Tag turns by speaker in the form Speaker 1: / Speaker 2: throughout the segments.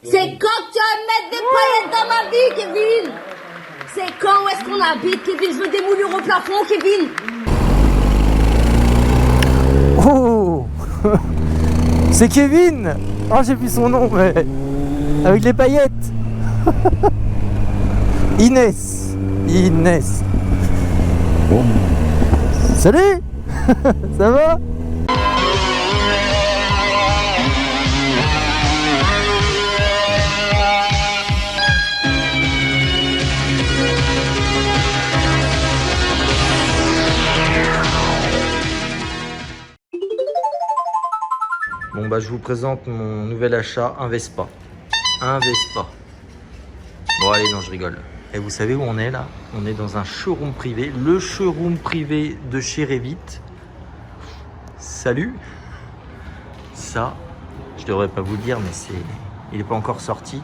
Speaker 1: C'est quand que tu vas mettre des paillettes dans ma vie, Kevin? C'est quand, où est-ce qu'on habite, Kevin? Je veux des moulures au plafond, Kevin.
Speaker 2: Oh. C'est Kevin. Oh, j'ai plus son nom, mais avec les paillettes. Inès. Inès. Salut. Ça va? Bon bah je vous présente mon nouvel achat, un Vespa. Un Vespa. Bon allez, non je rigole. Et vous savez où on est là? On est dans un showroom privé, le showroom privé de chez Revit. Salut. Ça, je devrais pas vous le dire, mais il n'est pas encore sorti.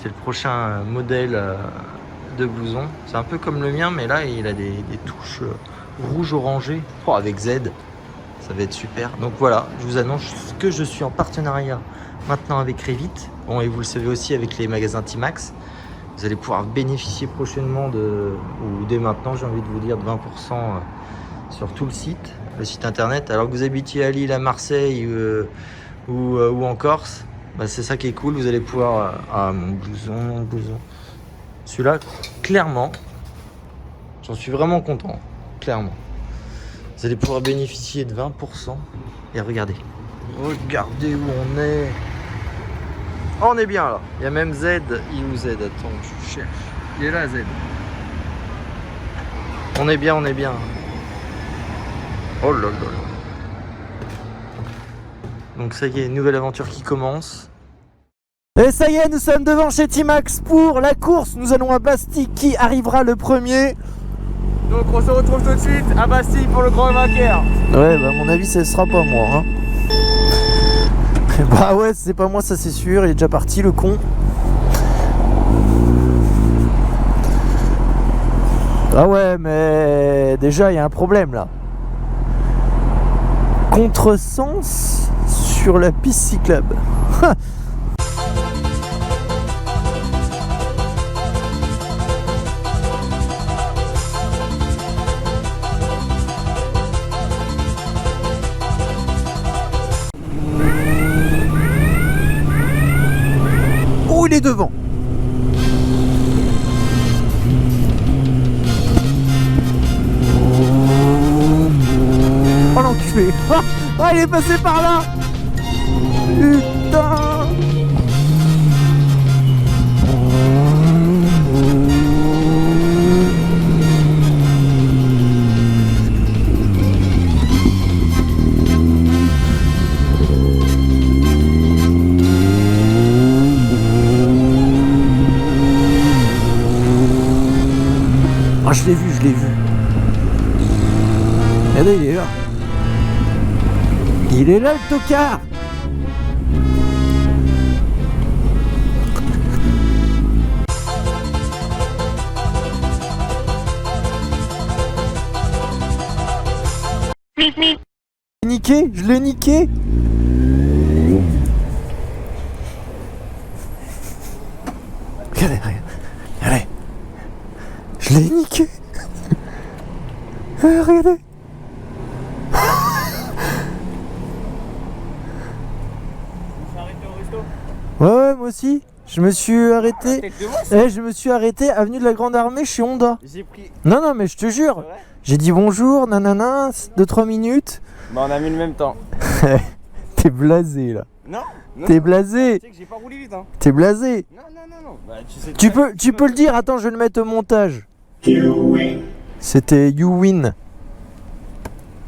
Speaker 2: C'est le prochain modèle de blouson. C'est un peu comme le mien, mais là il a des touches rouge orangé. Oh, avec Z. Ça va être super. Donc voilà, je vous annonce que je suis en partenariat maintenant avec Revit. Bon, et vous le savez aussi avec les magasins Timax. Vous allez pouvoir bénéficier prochainement ou dès maintenant, j'ai envie de vous dire, de 20% sur tout le site internet. Alors que vous habitiez à Lille, à Marseille ou en Corse, bah c'est ça qui est cool. Vous allez pouvoir... ah, mon blouson. Celui-là, clairement, j'en suis vraiment content. Clairement. Vous allez pouvoir bénéficier de 20%. Et regardez où on est. Oh, on est bien là. Il y a même Z. Il est où Z? Attends, je cherche. Il est là, Z. On est bien. Oh là là là. Donc ça y est, nouvelle aventure qui commence. Et ça y est, nous sommes devant chez Timax pour la course. Nous allons à Bastille. Qui arrivera le premier?
Speaker 3: Donc on se retrouve tout de suite à Bastille pour le grand vainqueur.
Speaker 2: Ouais, bah à mon avis, ce sera pas moi. Hein. Bah ouais, c'est pas moi, ça c'est sûr. Il est déjà parti, le con. Ah ouais, mais déjà, il y a un problème là. Contresens sur la piste cyclable. Il est devant. Oh l'enculé. Ah, il est passé par là. Putain. Ah, je l'ai vu. Regardez, il est là. Il est là, le tocard. Je l'ai niqué. Regardez. Je l'ai niqué. Regardez. Ouais, moi aussi. Je me suis arrêté. Je me suis arrêté avenue de la Grande Armée chez Honda.
Speaker 3: J'ai pris.
Speaker 2: Non, mais je te jure. J'ai dit bonjour, nanana, 2-3 minutes.
Speaker 3: Bah on a mis le même temps.
Speaker 2: T'es blasé là.
Speaker 3: Non.
Speaker 2: T'es blasé.
Speaker 3: Tu sais que j'ai pas roulé vite hein.
Speaker 2: T'es blasé.
Speaker 3: Non. Bah,
Speaker 2: Tu peux le dire. Attends, je vais le mettre au montage. C'était You Win.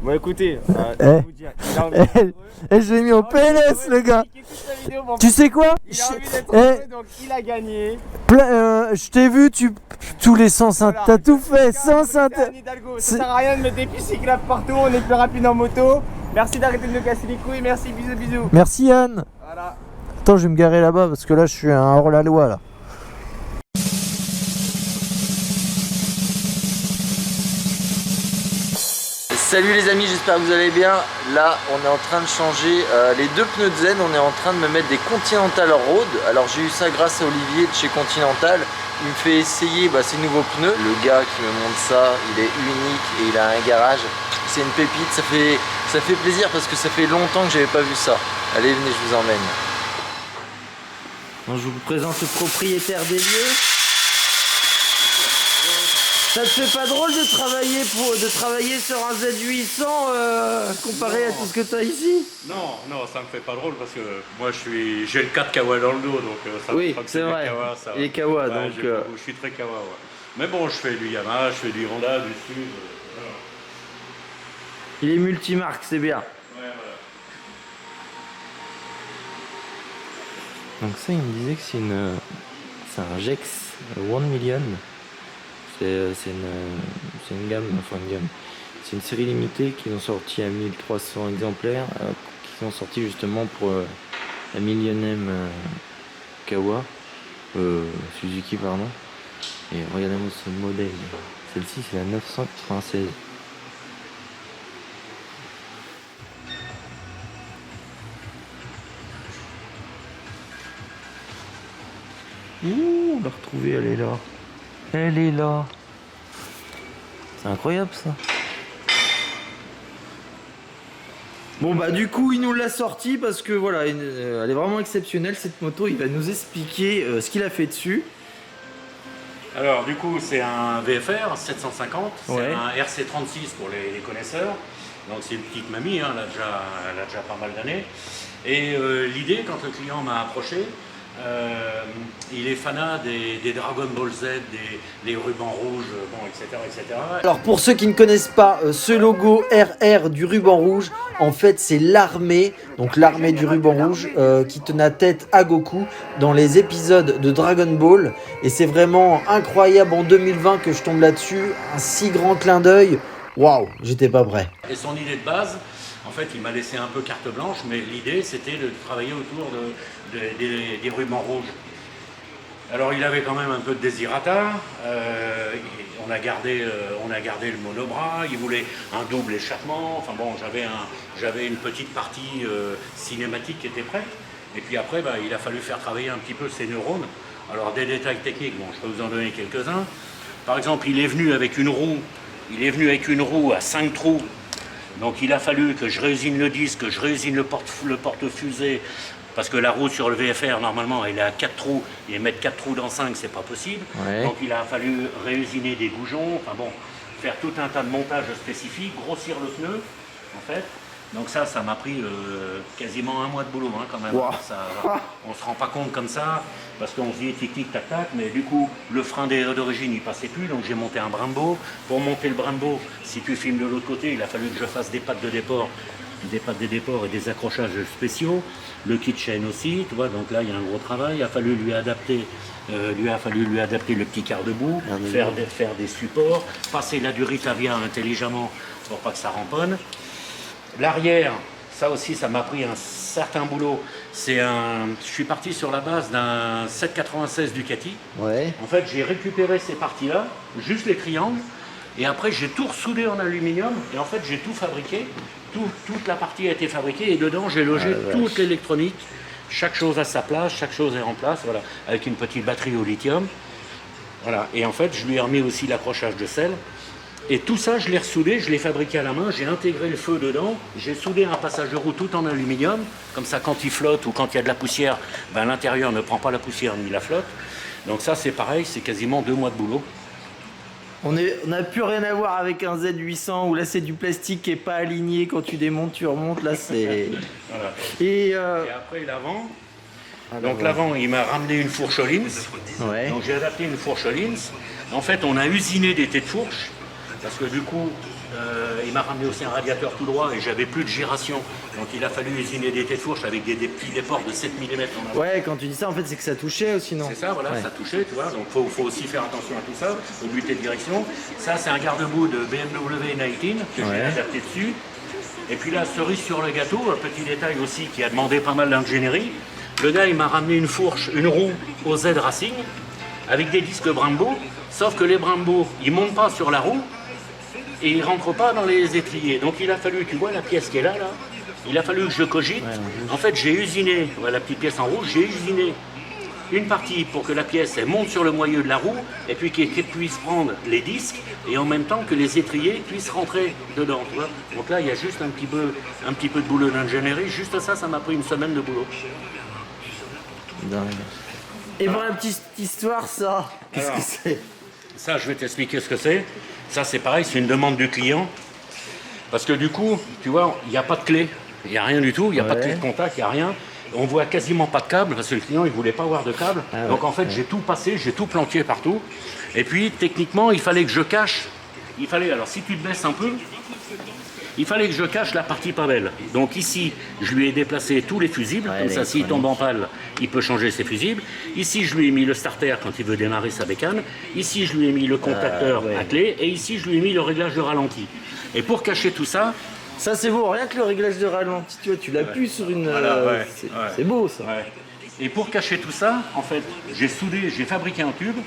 Speaker 3: Bon écoutez, je vais vous dire, il a envie d'être heureux.
Speaker 2: Je l'ai mis au PLS le gars. Tu sais quoi?
Speaker 3: Il a envie d'être heureux, donc il a gagné.
Speaker 2: Je t'ai vu, tous les sens,
Speaker 3: Voilà,
Speaker 2: t'as tout fait, sens.
Speaker 3: Ça sert à rien de mettre des pistes cyclables partout, on est plus rapide en moto. Merci d'arrêter de nous casser les couilles, merci, bisous.
Speaker 2: Merci Yann.
Speaker 3: Voilà.
Speaker 2: Attends, je vais me garer là-bas parce que là je suis un hors-la-loi là. Salut les amis, j'espère que vous allez bien. Là, on est en train de changer les deux pneus de Zen. On est en train de me mettre des Continental Road. Alors j'ai eu ça grâce à Olivier de chez Continental. Il me fait essayer ces nouveaux pneus. Le gars qui me montre ça, il est unique et il a un garage. C'est une pépite, ça fait plaisir parce que ça fait longtemps que j'avais pas vu ça. Allez, venez, je vous emmène. Donc, je vous présente le propriétaire des lieux. Ça te fait pas drôle de travailler sur un Z800 comparé à tout ce que tu as ici?
Speaker 4: Non, ça me fait pas drôle parce que moi j'ai le 4 Kawa dans le dos, donc ça
Speaker 2: oui,
Speaker 4: me fera que
Speaker 2: c'est vrai.
Speaker 4: Kawa, ça.
Speaker 2: Les Kawa,
Speaker 4: Ouais,
Speaker 2: donc.
Speaker 4: je suis très Kawa, ouais. Mais bon, je fais du Yamaha, je fais du Honda, du Sud. Voilà.
Speaker 2: Il est multimarque, c'est bien.
Speaker 4: Ouais, voilà.
Speaker 2: Donc ça, il me disait que c'est un Jex 1 million. C'est une gamme, c'est une série limitée qu'ils ont sorti à 1300 exemplaires, qui sont sortis justement pour la millionième Kawa, Suzuki pardon. Et regardez-moi ce modèle, celle-ci c'est la 996. Ouh, on l'a retrouvée, elle est là. Elle est là. C'est incroyable ça. Bon du coup il nous l'a sorti parce que voilà, elle est vraiment exceptionnelle cette moto. Il va nous expliquer ce qu'il a fait dessus.
Speaker 4: Alors du coup c'est un VFR 750, c'est
Speaker 2: Ouais.
Speaker 4: un RC36 pour les connaisseurs. Donc c'est une petite mamie, hein, elle a déjà pas mal d'années. Et l'idée quand le client m'a approché, il est fanat des Dragon Ball Z, des rubans rouges, bon, etc.
Speaker 2: Alors pour ceux qui ne connaissent pas ce logo RR du ruban rouge, en fait c'est l'armée, donc l'armée du ruban rouge qui tenait tête à Goku dans les épisodes de Dragon Ball. Et c'est vraiment incroyable en 2020 que je tombe là-dessus, un si grand clin d'œil. Waouh, j'étais pas prêt.
Speaker 4: Et son idée de base, en fait, il m'a laissé un peu carte blanche, mais l'idée, c'était de travailler autour des rubans rouges. Alors, il avait quand même un peu de désirata. On a gardé le monobras. Il voulait un double échappement. Enfin bon, j'avais une petite partie cinématique qui était prête. Et puis après, il a fallu faire travailler un petit peu ses neurones. Alors, des détails techniques, bon, je peux vous en donner quelques-uns. Par exemple, il est venu avec une roue à 5 trous. Donc il a fallu que je réusine le disque, que je réusine le porte-fusée, parce que la roue sur le VFR, normalement, elle est à 4 trous, et mettre 4 trous dans 5, c'est pas possible. Ouais. Donc il a fallu réusiner des goujons, enfin bon, faire tout un tas de montages spécifiques, grossir le pneu, en fait. Donc ça m'a pris quasiment un mois de boulot, hein, quand même. Wow. On se rend pas compte comme ça, parce qu'on se dit tic-tic, tac-tac, mais du coup, le frein d'origine, il passait plus, donc j'ai monté un Brembo. Pour monter le Brembo, si tu filmes de l'autre côté, il a fallu que je fasse des pattes de déport et des accrochages spéciaux. Le kit chaîne aussi, tu vois, donc là, il y a un gros travail. Il a fallu lui adapter le petit quart debout, faire des supports, passer la Duritavia intelligemment pour pas que ça ramponne. L'arrière, ça aussi, ça m'a pris un certain boulot. Je suis parti sur la base d'un 796 Ducati. Ouais. En fait, j'ai récupéré ces parties-là, juste les triangles, et après, j'ai tout ressoudé en aluminium, et en fait, j'ai tout fabriqué. Toute la partie a été fabriquée, et dedans, j'ai logé toute l'électronique. Chaque chose à sa place, chaque chose est en place, voilà, avec une petite batterie au lithium. Voilà. Et en fait, je lui ai remis aussi l'accrochage de selle. Et tout ça, je l'ai ressoudé, je l'ai fabriqué à la main, j'ai intégré le feu dedans, j'ai soudé un passage de roue tout en aluminium, comme ça quand il flotte ou quand il y a de la poussière, l'intérieur ne prend pas la poussière ni la flotte. Donc ça c'est pareil, c'est quasiment 2 mois de boulot.
Speaker 2: On n'a plus rien à voir avec un Z800 où là c'est du plastique qui n'est pas aligné, quand tu démontes, tu remontes, là c'est...
Speaker 4: Voilà.
Speaker 2: Et
Speaker 4: après l'avant, donc l'avant il m'a ramené une fourche Ohlins, ouais. Donc j'ai adapté une fourche Ohlins. En fait on a usiné des têtes de fourche. Parce que du coup, il m'a ramené aussi un radiateur tout droit et j'avais plus de giration. Donc il a fallu usiner des têtes de fourche avec des petits déports de 7 mm.
Speaker 2: Ouais, quand tu dis ça, en fait, c'est que ça touchait aussi, non?
Speaker 4: C'est ça, voilà, ouais. Ça touchait, tu vois. Donc il faut aussi faire attention à tout ça, au but de direction. Ça, c'est un garde-boue de BMW 19 que j'ai adapté dessus. Et puis là, cerise sur le gâteau, un petit détail aussi qui a demandé pas mal d'ingénierie. Le gars, il m'a ramené une roue au Z Racing avec des disques Brembo. Sauf que les Brembo, ils ne montent pas sur la roue. et il rentre pas dans les étriers. Donc il a fallu, tu vois la pièce qui est là, il a fallu que je cogite. En fait, j'ai usiné, voilà, la petite pièce en rouge, j'ai usiné une partie pour que la pièce elle monte sur le moyeu de la roue et puis qu'elle puisse prendre les disques et en même temps que les étriers puissent rentrer dedans. Tu vois. Donc là, il y a juste un petit peu de boulot d'ingénierie. Juste ça m'a pris une semaine de boulot.
Speaker 2: Dingue. Et pour la petite histoire, ça, qu'est-ce que c'est?
Speaker 4: Ça, je vais t'expliquer ce que c'est. Ça, c'est pareil, c'est une demande du client. Parce que du coup, tu vois, il n'y a pas de clé. Il n'y a rien du tout. Il n'y a pas de clé de contact, il n'y a rien. On voit quasiment pas de câble parce que le client il voulait pas avoir de câble. Donc en fait j'ai tout passé, j'ai tout planqué partout. Et puis techniquement il fallait que je cache. Alors si tu te baisses un peu, il fallait que je cache la partie pas belle. Donc ici je lui ai déplacé tous les fusibles, comme ça s'il tombe en panne, il peut changer ses fusibles. Ici je lui ai mis le starter quand il veut démarrer sa bécane. Ici je lui ai mis le contacteur à clé et ici je lui ai mis le réglage de ralenti. Et pour cacher tout ça.
Speaker 2: Ça c'est beau, rien que le réglage de ralenti, tu vois, tu l'appuies sur une...
Speaker 4: Voilà,
Speaker 2: c'est beau ça.
Speaker 4: Ouais. Et pour cacher tout ça, en fait, j'ai fabriqué un tube.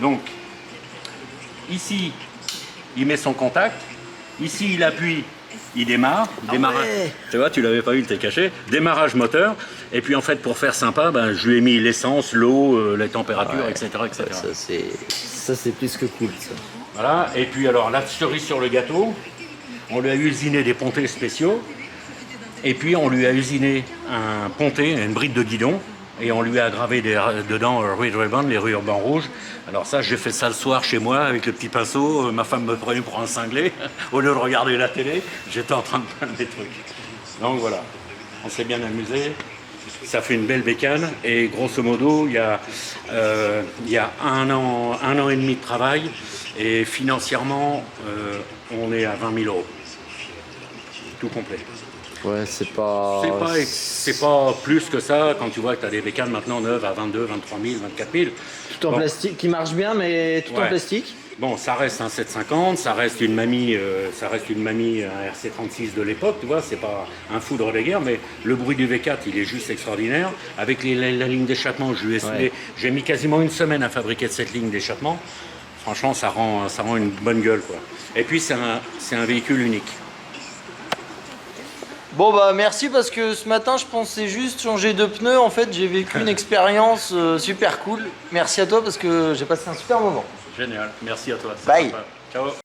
Speaker 4: Donc, ici, il met son contact. Ici, il appuie, il démarre. Démarrage. Tu vois, tu l'avais pas vu, il était caché. Démarrage moteur. Et puis en fait, pour faire sympa, ben, je lui ai mis l'essence, l'eau, les températures, etc.
Speaker 2: Ça c'est plus que cool ça.
Speaker 4: Voilà. Et puis alors, la cerise sur le gâteau. On lui a usiné des ponters spéciaux et puis on lui a usiné un pontet, une bride de guidon et on lui a gravé dedans Red Ribbon, les rubans rouges. Alors ça, j'ai fait ça le soir chez moi avec le petit pinceau. Ma femme me prenait pour un cinglé. Au lieu de regarder la télé, j'étais en train de peindre des trucs. Donc voilà, on s'est bien amusé. Ça fait une belle bécane et grosso modo, il y a un an et demi de travail et financièrement, on est à 20 000 €. Tout complet.
Speaker 2: Ouais, c'est pas
Speaker 4: plus que ça quand tu vois que tu as des bécanes maintenant neuves à 22, 23 000, 24 000.
Speaker 2: Tout en plastique, qui marche bien, mais tout en plastique.
Speaker 4: Bon, ça reste un 750, ça reste une mamie, un RC36 de l'époque, tu vois, c'est pas un foudre de guerre, mais le bruit du V4, il est juste extraordinaire. Avec la ligne d'échappement, j'ai mis quasiment une semaine à fabriquer cette ligne d'échappement. Franchement, ça rend une bonne gueule, quoi. Et puis, c'est un véhicule unique.
Speaker 2: Bon bah merci parce que ce matin je pensais juste changer de pneus. En fait j'ai vécu une expérience super cool. Merci à toi parce que j'ai passé un super moment.
Speaker 4: Génial, merci à toi.
Speaker 2: Bye.
Speaker 4: Sympa. Ciao.